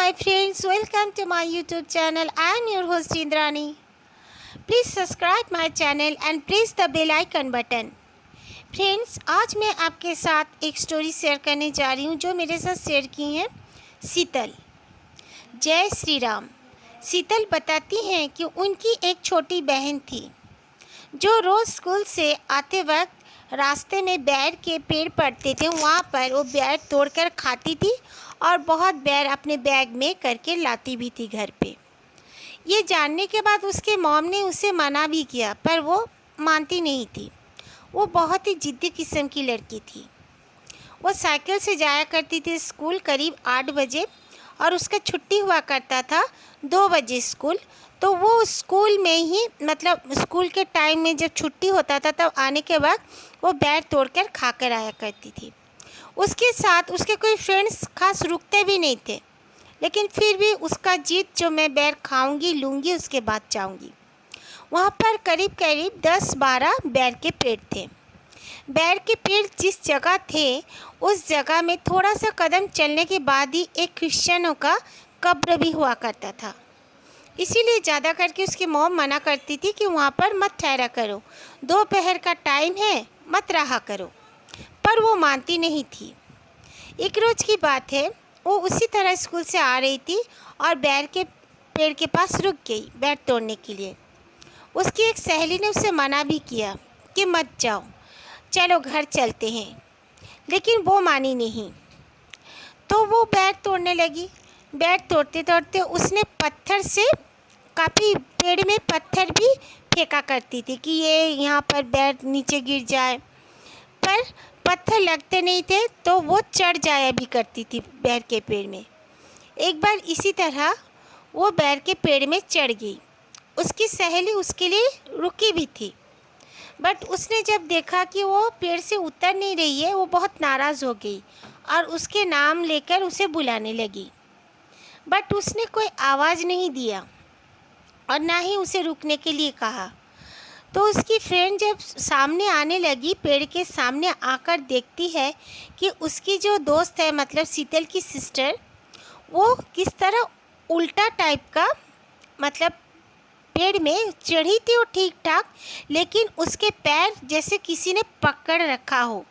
Hi friends, welcome to my YouTube channel. I am your host Indrani. Please subscribe my channel and press the bell icon button. Friends, आज मैं आपके साथ एक story share करने जा रही हूँ जो मेरे साथ शेयर की हैं शीतल। जय श्री राम। शीतल बताती हैं कि उनकी एक छोटी बहन थी जो रोज़ स्कूल से आते वक्त रास्ते में बेर के पेड़ पड़ते थे, वहाँ पर वो बेर तोड़कर खाती थी और बहुत बेर अपने बैग में करके लाती भी थी घर पे। ये जानने के बाद उसके मॉम ने उसे मना भी किया, पर वो मानती नहीं थी। वो बहुत ही ज़िद्दी किस्म की लड़की थी। वो साइकिल से जाया करती थी स्कूल करीब 8 बजे और उसका छुट्टी हुआ करता था 2 बजे स्कूल। तो वो स्कूल में ही स्कूल के टाइम में जब छुट्टी होता था तब आने के बाद वो बैर तोड़कर खाकर आया करती थी। उसके साथ उसके कोई फ्रेंड्स खास रुकते भी नहीं थे, लेकिन फिर भी उसका जिद जो मैं बैर खाऊंगी लूँगी उसके बाद जाऊंगी। वहाँ पर करीब करीब 10-12 बैर के पेड़ थे। बैर के पेड़ जिस जगह थे उस जगह में थोड़ा सा कदम चलने के बाद ही एक क्रिश्चियनों का कब्र भी हुआ करता था। इसीलिए ज़्यादा करके उसकी मॉम मना करती थी कि वहाँ पर मत ठहरा करो, दोपहर का टाइम है, मत रहा करो। पर वो मानती नहीं थी। एक रोज़ की बात है, वो उसी तरह स्कूल से आ रही थी और बैर के पेड़ के पास रुक गई बैर तोड़ने के लिए। उसकी एक सहेली ने उसे मना भी किया कि मत जाओ, चलो घर चलते हैं, लेकिन वो मानी नहीं। तो वो बैर तोड़ने लगी। बैर तोड़ते तोड़ते उसने पत्थर से काफ़ी पेड़ में पत्थर भी फेंका करती थी कि ये यहाँ पर बैर नीचे गिर जाए, पर पत्थर लगते नहीं थे तो वो चढ़ जाया भी करती थी बैर के पेड़ में। एक बार इसी तरह वो बैर के पेड़ में चढ़ गई। उसकी सहेली उसके लिए रुकी भी थी, बट उसने जब देखा कि वो पेड़ से उतर नहीं रही है, वो बहुत नाराज़ हो गई और उसके नाम लेकर उसे बुलाने लगी। बट उसने कोई आवाज़ नहीं दिया और ना ही उसे रुकने के लिए कहा। तो उसकी फ्रेंड जब सामने आने लगी, पेड़ के सामने आकर देखती है कि उसकी जो दोस्त है शीतल की सिस्टर, वो किस तरह उल्टा टाइप का पेड़ में चढ़ी थी वो ठीक ठाक, लेकिन उसके पैर जैसे किसी ने पकड़ रखा हो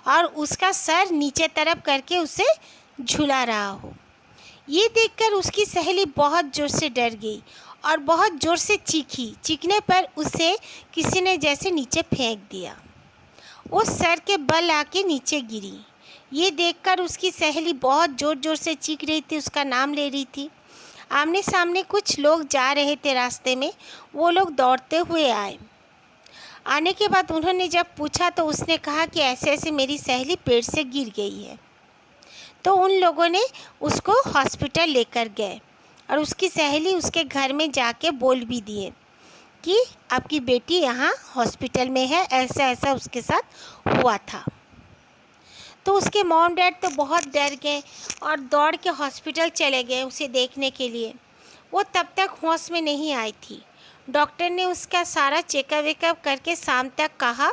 और उसका सर नीचे तरफ करके उसे झुला रहा हो। ये देखकर उसकी सहेली बहुत ज़ोर से डर गई और बहुत ज़ोर से चीखी। चीखने पर उसे किसी ने जैसे नीचे फेंक दिया। वो सर के बल आके नीचे गिरी। ये देखकर उसकी सहेली बहुत ज़ोर ज़ोर से चीख रही थी, उसका नाम ले रही थी। आमने सामने कुछ लोग जा रहे थे रास्ते में, वो लोग दौड़ते हुए आए। आने के बाद उन्होंने जब पूछा तो उसने कहा कि ऐसे ऐसे मेरी सहेली पेड़ से गिर गई है। तो उन लोगों ने उसको हॉस्पिटल लेकर गए और उसकी सहेली उसके घर में जाके बोल भी दिए कि आपकी बेटी यहाँ हॉस्पिटल में है, ऐसा ऐसा उसके साथ हुआ था। तो उसके मॉम डैड तो बहुत डर गए और दौड़ के हॉस्पिटल चले गए उसे देखने के लिए। वो तब तक होश में नहीं आई थी। डॉक्टर ने उसका सारा चेकअप वेकअप करके शाम तक कहा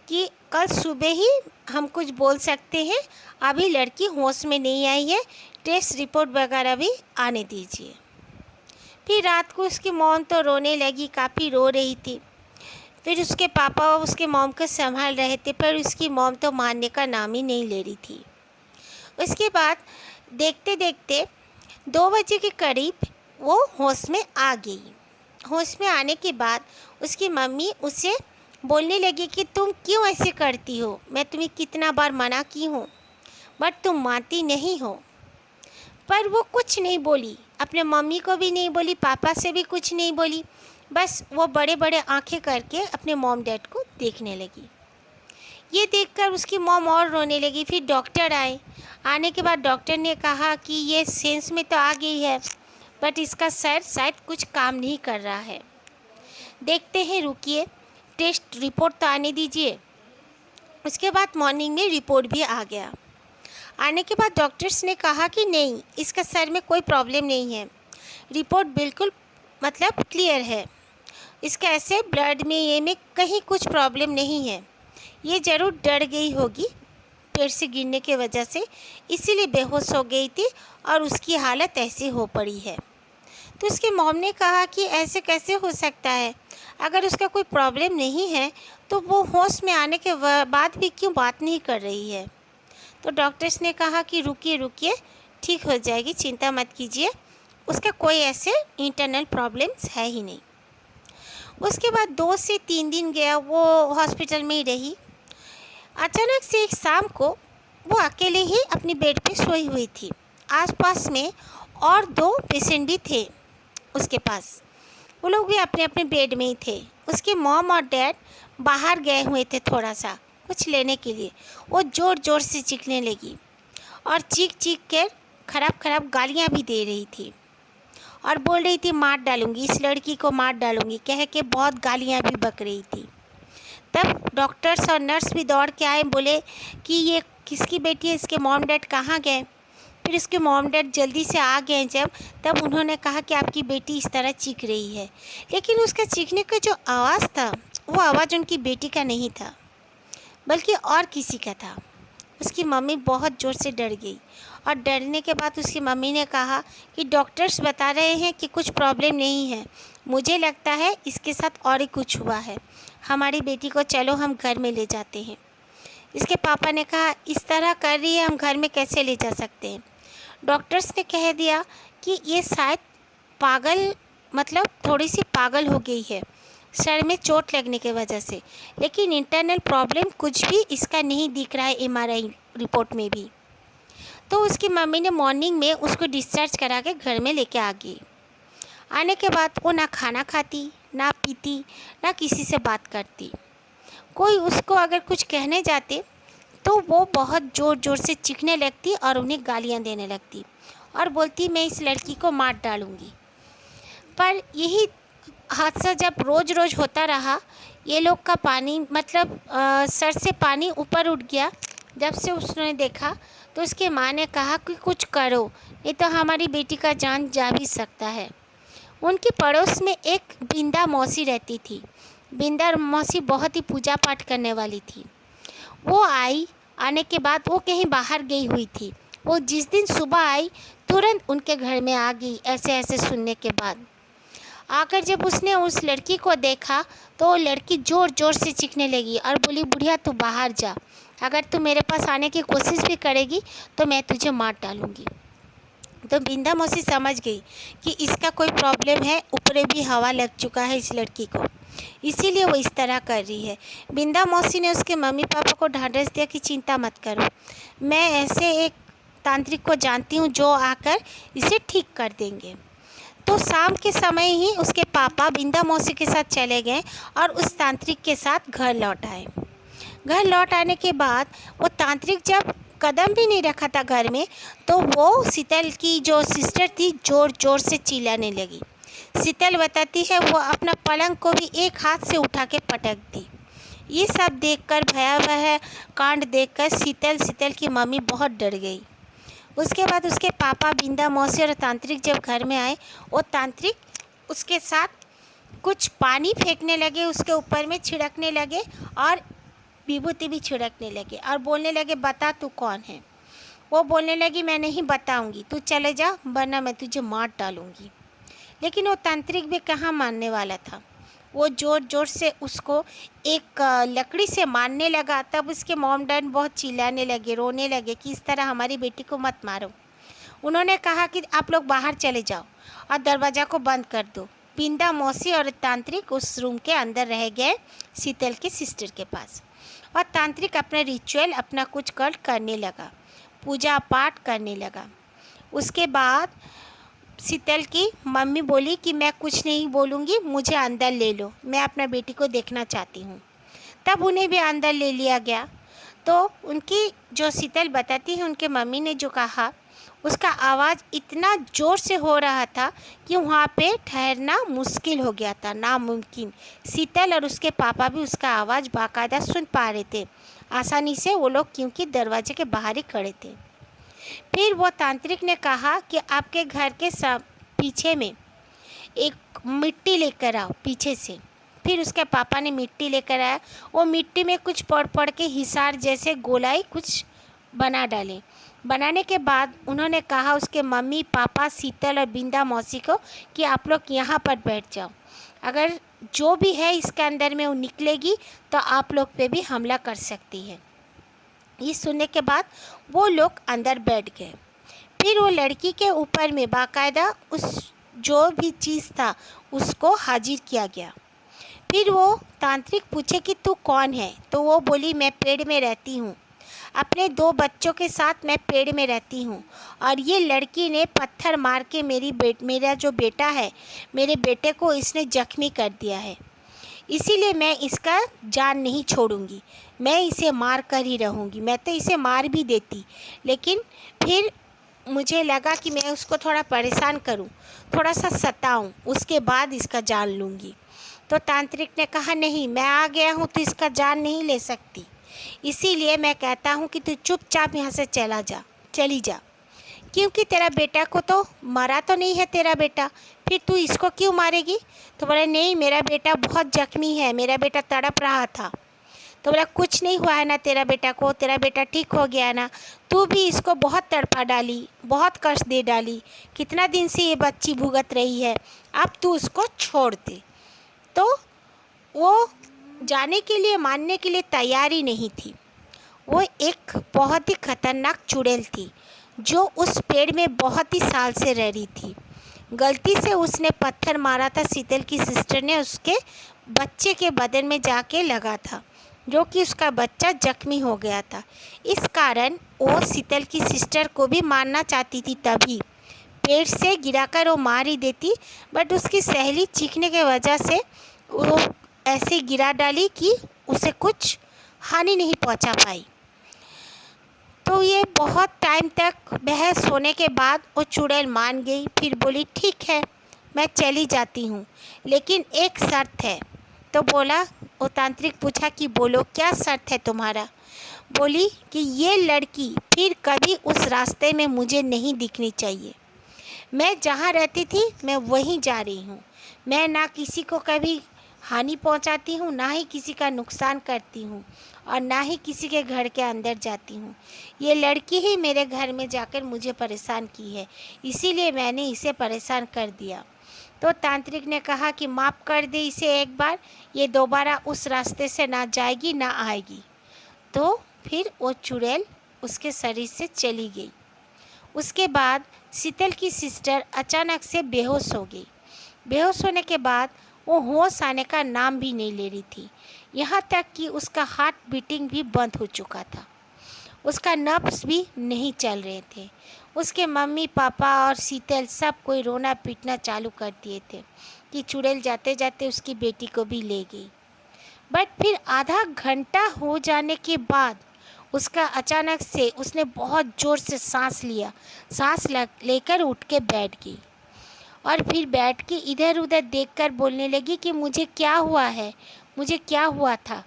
कि कल सुबह ही हम कुछ बोल सकते हैं, अभी लड़की होश में नहीं आई है, टेस्ट रिपोर्ट वगैरह भी आने दीजिए। फिर रात को उसकी मॉम तो रोने लगी, काफ़ी रो रही थी। फिर उसके पापा उसके मॉम को संभाल रहे थे, पर उसकी मॉम तो मानने का नाम ही नहीं ले रही थी। उसके बाद देखते देखते 2 बजे के करीब वो होश में आ गई। होश में आने के बाद उसकी मम्मी उसे बोलने लगी कि तुम क्यों ऐसे करती हो, मैं तुम्हें कितना बार मना की हूँ, बट तुम मानती नहीं हो। पर वो कुछ नहीं बोली, अपने मम्मी को भी नहीं बोली, पापा से भी कुछ नहीं बोली। बस वो बड़े बड़े आंखें करके अपने मॉम डैड को देखने लगी। ये देखकर उसकी मॉम और रोने लगी। फिर डॉक्टर आए। आने के बाद डॉक्टर ने कहा कि ये सेंस में तो आ गई है, बट इसका सर शायद कुछ काम नहीं कर रहा है, देखते हैं, रुकिए, टेस्ट रिपोर्ट तो आने दीजिए। उसके बाद मॉर्निंग में रिपोर्ट भी आ गया। आने के बाद डॉक्टर्स ने कहा कि नहीं, इसका सर में कोई प्रॉब्लम नहीं है, रिपोर्ट बिल्कुल क्लियर है, इसका ऐसे ब्लड में ये में कहीं कुछ प्रॉब्लम नहीं है। ये ज़रूर डर गई होगी, पेड़ से गिरने की वजह से, इसीलिए बेहोश हो गई थी और उसकी हालत ऐसी हो पड़ी है। तो उसकी मॉम ने कहा कि ऐसे कैसे हो सकता है, अगर उसका कोई प्रॉब्लम नहीं है तो वो होश में आने के बाद भी क्यों बात नहीं कर रही है। तो डॉक्टर्स ने कहा कि रुकिए रुकिए, ठीक हो जाएगी, चिंता मत कीजिए, उसका कोई ऐसे इंटरनल प्रॉब्लम्स है ही नहीं। उसके बाद 2 से 3 दिन गया, वो हॉस्पिटल में ही रही। अचानक से एक शाम को वो अकेले ही अपनी बेड पे सोई हुई थी। आसपास में और 2 पेशेंट भी थे उसके पास, वो लोग भी अपने अपने बेड में ही थे। उसके मॉम और डैड बाहर गए हुए थे थोड़ा सा कुछ लेने के लिए। वो ज़ोर ज़ोर से चीखने लगी और चीख चीख कर खराब खराब गालियाँ भी दे रही थी और बोल रही थी मार डालूँगी, इस लड़की को मार डालूँगी, कह के बहुत गालियाँ भी बक रही थी। तब डॉक्टर्स और नर्स भी दौड़ के आए, बोले कि ये किसकी बेटी है, इसके मॉम डैड कहाँ गए। फिर उसके मॉम डैड जल्दी से आ गए जब, तब उन्होंने कहा कि आपकी बेटी इस तरह चीख रही है। लेकिन उसका चीखने का जो आवाज़ था, वो आवाज़ उनकी बेटी का नहीं था, बल्कि और किसी का था। उसकी मम्मी बहुत ज़ोर से डर गई और डरने के बाद उसकी मम्मी ने कहा कि डॉक्टर्स बता रहे हैं कि कुछ प्रॉब्लम नहीं है, मुझे लगता है इसके साथ और ही कुछ हुआ है, हमारी बेटी को चलो हम घर में ले जाते हैं। इसके पापा ने कहा इस तरह कर रही है, हम घर में कैसे ले जा सकते हैं। डॉक्टर्स ने कह दिया कि ये शायद पागल, मतलब थोड़ी सी पागल हो गई है सर में चोट लगने की वजह से, लेकिन इंटरनल प्रॉब्लम कुछ भी इसका नहीं दिख रहा है एमआरआई रिपोर्ट में भी। तो उसकी मम्मी ने मॉर्निंग में उसको डिस्चार्ज करा के घर में लेके आ गई। आने के बाद वो ना खाना खाती, ना पीती, ना किसी से बात करती। कोई उसको अगर कुछ कहने जाते तो वो बहुत ज़ोर ज़ोर से चीखने लगती और उन्हें गालियाँ देने लगती और बोलती मैं इस लड़की को मार डालूँगी। पर यही हादसा जब रोज़ रोज़ होता रहा, ये लोग का पानी मतलब सर से पानी ऊपर उठ गया। जब से उसने देखा तो उसके माँ ने कहा कि कुछ करो, नहीं तो हमारी बेटी का जान जा भी सकता है। उनके पड़ोस में एक बिंदा मौसी रहती थी। बिंदा मौसी बहुत ही पूजा पाठ करने वाली थी। वो आई, आने के बाद वो कहीं बाहर गई हुई थी। वो जिस दिन सुबह आई तुरंत उनके घर में आ गई। ऐसे ऐसे सुनने के बाद आकर जब उसने उस लड़की को देखा तो वो लड़की ज़ोर ज़ोर से चीखने लगी और बोली बुढ़िया तू बाहर जा, अगर तू मेरे पास आने की कोशिश भी करेगी तो मैं तुझे मार डालूँगी। तो बिंदा मौसी समझ गई कि इसका कोई प्रॉब्लम है, ऊपर भी हवा लग चुका है इस लड़की को, इसीलिए वो इस तरह कर रही है। बिंदा मौसी ने उसके मम्मी पापा को ढांढस दिया कि चिंता मत करो, मैं ऐसे एक तांत्रिक को जानती हूँ जो आकर इसे ठीक कर देंगे। तो शाम के समय ही उसके पापा बिंदा मौसी के साथ चले गए और उस तांत्रिक के साथ घर लौट आए। घर लौट आने के बाद वो तांत्रिक जब कदम भी नहीं रखा था घर में, तो वो शीतल की जो सिस्टर थी ज़ोर ज़ोर से चिल्लाने लगी। शीतल बताती है वो अपना पलंग को भी एक हाथ से उठा के पटक दी। ये सब देखकर, भयावह कांड देखकर शीतल की मम्मी बहुत डर गई। उसके बाद उसके पापा, बिंदा मौसी और तांत्रिक जब घर में आए, वो तांत्रिक उसके साथ कुछ पानी फेंकने लगे, उसके ऊपर में छिड़कने लगे और विभूति भी छिड़कने लगे और बोलने लगे बता तू कौन है। वो बोलने लगी मैं नहीं बताऊंगी, तू चले जा वरना मैं तुझे मार डालूंगी। लेकिन वो तांत्रिक भी कहाँ मानने वाला था। वो ज़ोर ज़ोर से उसको एक लकड़ी से मारने लगा। तब उसके मॉम डैड बहुत चिल्लाने लगे, रोने लगे कि इस तरह हमारी बेटी को मत मारो। उन्होंने कहा कि आप लोग बाहर चले जाओ और दरवाज़ा को बंद कर दो। बिंदा मौसी और तांत्रिक उस रूम के अंदर रह गए शीतल के सिस्टर के पास, और तांत्रिक अपना रिचुअल, अपना कुछ करने लगा, पूजा पाठ करने लगा। उसके बाद शीतल की मम्मी बोली कि मैं कुछ नहीं बोलूँगी, मुझे अंदर ले लो, मैं अपना बेटी को देखना चाहती हूँ। तब उन्हें भी अंदर ले लिया गया। तो उनकी जो शीतल बताती है, उनके मम्मी ने जो कहा उसका आवाज़ इतना ज़ोर से हो रहा था कि वहाँ पे ठहरना मुश्किल हो गया था, नामुमकिन। शीतल और उसके पापा भी उसका आवाज़ बाकायदा सुन पा रहे थे आसानी से, वो लोग क्योंकि दरवाजे के बाहर ही खड़े थे। फिर वो तांत्रिक ने कहा कि आपके घर के पीछे में एक मिट्टी लेकर आओ पीछे से। फिर उसके पापा ने मिट्टी लेकर आया। वो मिट्टी में कुछ पड़ के हिसार जैसे गोलाई कुछ बना डाले। बनाने के बाद उन्होंने कहा उसके मम्मी पापा शीतल और बिंदा मौसी को कि आप लोग यहाँ पर बैठ जाओ, अगर जो भी है इसके अंदर में वो निकलेगी तो आप लोग पे भी हमला कर सकती है। ये सुनने के बाद वो लोग अंदर बैठ गए। फिर वो लड़की के ऊपर में बाकायदा उस जो भी चीज़ था उसको हाजिर किया गया। फिर वो तांत्रिक पूछे कि तू कौन है, तो वो बोली मैं पेड़ में रहती हूँ, अपने 2 बच्चों के साथ मैं पेड़ में रहती हूँ, और ये लड़की ने पत्थर मार के मेरा जो बेटा है, मेरे बेटे को इसने जख्मी कर दिया है, इसीलिए मैं इसका जान नहीं छोड़ूंगी, मैं इसे मार कर ही रहूँगी। मैं तो इसे मार भी देती, लेकिन फिर मुझे लगा कि मैं उसको थोड़ा परेशान करूं, थोड़ा सा सताऊं, उसके बाद इसका जान लूँगी। तो तांत्रिक ने कहा नहीं, मैं आ गया हूं तो इसका जान नहीं ले सकती, इसीलिए मैं कहता हूं कि तू चुपचाप यहाँ से चली जा, क्योंकि तेरा बेटा को तो मारा तो नहीं है तेरा बेटा, फिर तू इसको क्यों मारेगी। तो बोले नहीं, मेरा बेटा बहुत जख्मी है, मेरा बेटा तड़प रहा था। तो बोला कुछ नहीं हुआ है ना तेरा बेटा को, तेरा बेटा ठीक हो गया ना, तू भी इसको बहुत तड़पा डाली, बहुत कष्ट दे डाली, कितना दिन से ये बच्ची भुगत रही है, अब तू उसको छोड़ दे। तो वो जाने के लिए, मानने के लिए तैयार ही नहीं थी। वो एक बहुत ही खतरनाक चुड़ैल थी जो उस पेड़ में बहुत ही साल से रह रही थी। गलती से उसने पत्थर मारा था, शीतल की सिस्टर ने उसके बच्चे के बदन में जाके लगा था, जो कि उसका बच्चा जख्मी हो गया था। इस कारण वो शीतल की सिस्टर को भी मारना चाहती थी, तभी पेड़ से गिराकर वो मार ही देती, बट उसकी सहेली चीखने की वजह से वो ऐसे गिरा डाली कि उसे कुछ हानि नहीं पहुंचा पाई। तो ये बहुत टाइम तक बहस होने के बाद वो चुड़ैल मान गई। फिर बोली ठीक है, मैं चली जाती हूँ, लेकिन एक शर्त है। तो बोला, वो तांत्रिक पूछा कि बोलो क्या शर्त है तुम्हारा। बोली कि ये लड़की फिर कभी उस रास्ते में मुझे नहीं दिखनी चाहिए, मैं जहाँ रहती थी मैं वहीं जा रही हूँ, मैं ना किसी को कभी हानि पहुँचाती हूँ, ना ही किसी का नुकसान करती हूँ, और ना ही किसी के घर के अंदर जाती हूँ। ये लड़की ही मेरे घर में जाकर मुझे परेशान की है, इसीलिए मैंने इसे परेशान कर दिया। तो तांत्रिक ने कहा कि माफ़ कर दे इसे एक बार, ये दोबारा उस रास्ते से ना जाएगी ना आएगी। तो फिर वो चुड़ैल उसके शरीर से चली गई। उसके बाद शीतल की सिस्टर अचानक से बेहोश हो गई। बेहोश होने के बाद वो होश आने का नाम भी नहीं ले रही थी, यहाँ तक कि उसका हार्ट बीटिंग भी बंद हो चुका था, उसका नब्ज़ भी नहीं चल रहे थे। उसके मम्मी पापा और शीतल सब कोई रोना पीटना चालू कर दिए थे कि चुड़ैल जाते जाते उसकी बेटी को भी ले गई। बट फिर आधा घंटा हो जाने के बाद उसका अचानक से उसने बहुत ज़ोर से सांस लिया, लेकर उठ के बैठ गई, और फिर बैठ के इधर उधर देखकर बोलने लगी कि मुझे क्या हुआ है, मुझे क्या हुआ था।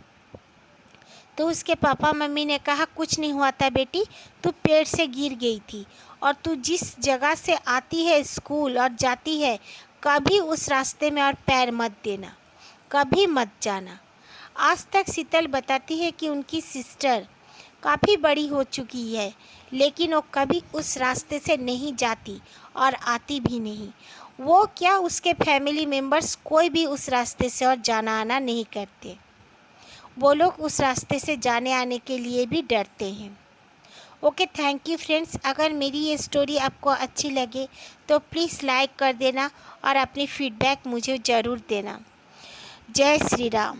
तो उसके पापा मम्मी ने कहा कुछ नहीं हुआ था बेटी, तू पेड़ से गिर गई थी, और तू जिस जगह से आती है स्कूल और जाती है, कभी उस रास्ते में और पैर मत देना, कभी मत जाना। आज तक शीतल बताती है कि उनकी सिस्टर काफ़ी बड़ी हो चुकी है, लेकिन वो कभी उस रास्ते से नहीं जाती और आती भी नहीं। वो क्या, उसके फैमिली मेम्बर्स कोई भी उस रास्ते से और जाना आना नहीं करते, वो लोग उस रास्ते से जाने आने के लिए भी डरते हैं। Okay, thank you friends. अगर मेरी ये स्टोरी आपको अच्छी लगे तो प्लीज़ लाइक कर देना और अपनी फीडबैक मुझे ज़रूर देना। जय श्री राम।